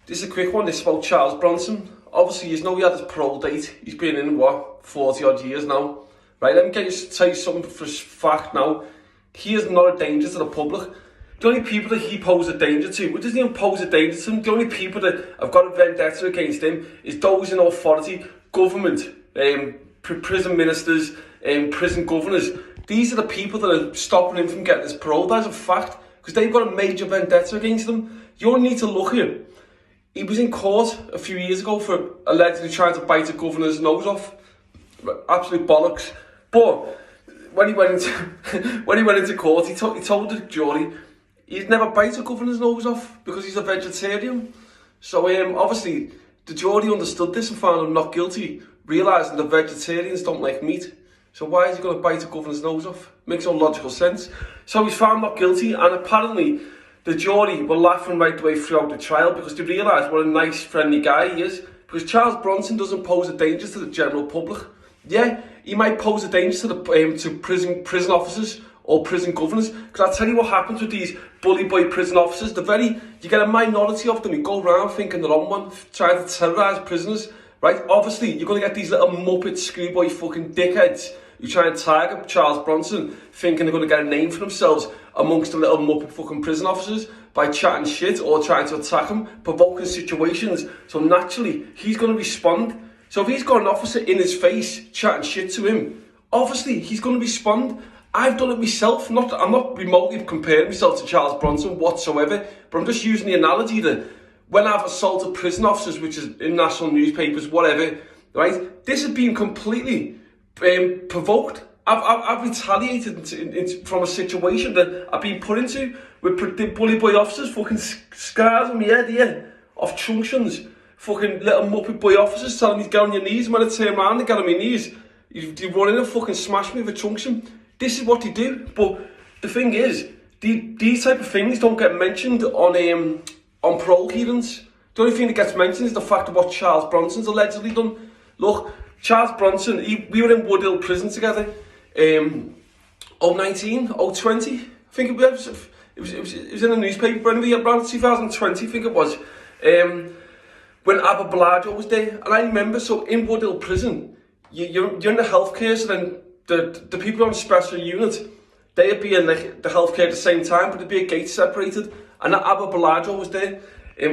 This is a quick one. This is about Charles Bronson. Obviously, you know he had his parole date. He's been in, 40 odd years now. Right, let me tell you something for a fact now. He is not a danger to the public. The only people that he poses a danger to, he doesn't even pose a danger to them. The only people that have got a vendetta against him is those in authority, government, prison ministers, prison governors. These are the people that are stopping him from getting his parole. That's a fact, because they've got a major vendetta against them. You only need to look at it. He was in court a few years ago for allegedly trying to bite a governor's nose off. Absolute bollocks. But when he went into court, he told the jury he'd never bite a governor's nose off because he's a vegetarian. So obviously the jury understood this and found him not guilty, realising that vegetarians don't like meat. So why is he going to bite a governor's nose off? Makes no logical sense. So he's found not guilty, and apparently the jury were laughing right the way throughout the trial because they realised what a nice, friendly guy he is. Because Charles Bronson doesn't pose a danger to the general public. Yeah, he might pose a danger to the prison officers or prison governors. Because I'll tell you what happens with these bully boy prison officers. You get a minority of them who go around thinking they're on one, trying to terrorise prisoners. Right? Obviously, you're going to get these little muppet screwboy fucking dickheads who try and target Charles Bronson, thinking they're going to get a name for themselves amongst the little muppet fucking prison officers by chatting shit or trying to attack him, provoking situations. So naturally, he's going to respond. So if he's got an officer in his face chatting shit to him, obviously he's going to respond. I've done it myself. I'm not remotely comparing myself to Charles Bronson whatsoever, but I'm just using the analogy that when I've assaulted prison officers, which is in national newspapers, whatever, right? This has been completely provoked. I've retaliated from a situation that I've been put into with the bully boy officers, fucking scars on my head here, off truncheons, fucking little muppet boy officers telling me to get on your knees. When I turn around and get on my knees, you run in and fucking smash me with a truncheon. This is what they do. But the thing is, these type of things don't get mentioned on parole hearings. The only thing that gets mentioned is the fact of what Charles Bronson's allegedly done. Look, Charles Bronson, we were in Woodhill prison together, 2019, 2020, I think it was in the newspaper anyway, around 2020, I think it was, when Abba Bellagio was there. And I remember, so in Woodhill prison, you're in the healthcare, so then the people on special unit, they'd be in the healthcare at the same time, but there'd be a gate separated, and Abba Bellagio was there.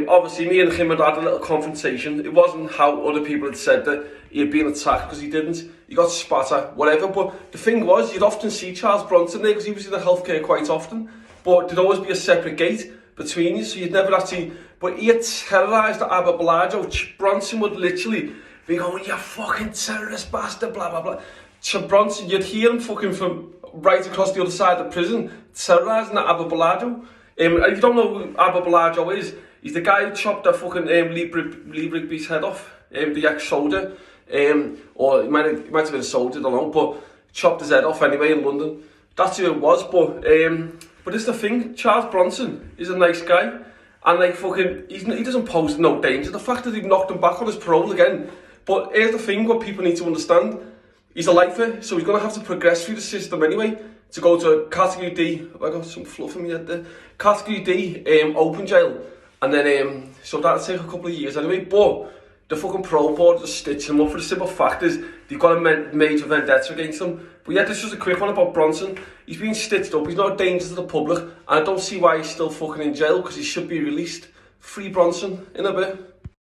Obviously, me and him had a little confrontation. It wasn't how other people had said that he had been attacked, because he didn't. He got spat at, whatever. But the thing was, you'd often see Charles Bronson there because he was in the healthcare quite often. But there'd always be a separate gate between you, so you'd never actually. But he had terrorised Abba Bellagio. Bronson would literally be going, "You fucking terrorist bastard," blah blah blah. So Bronson, you'd hear him fucking from right across the other side of the prison, terrorising Abba Bellagio. And if you don't know who Abba Bellagio is, he's the guy who chopped the fucking Lee Rigby's head off, the ex-soldier, or he might have been a soldier, I don't know, but chopped his head off anyway in London. That's who it was. But it's the thing, Charles Bronson is a nice guy, and like fucking, he doesn't pose no danger. The fact that they've knocked him back on his parole again. But here's the thing, what people need to understand: he's a lifer, so he's going to have to progress through the system anyway to go to Category D. I got some fluff in my head there. Category D, open jail. And then, so that'll take a couple of years anyway, but the fucking parole board just stitched him up for the simple fact is they've got a major vendetta against him. But yeah, this was a quick one about Bronson. He's been stitched up, he's not a danger to the public, and I don't see why he's still fucking in jail, because he should be released. Free Bronson in a bit.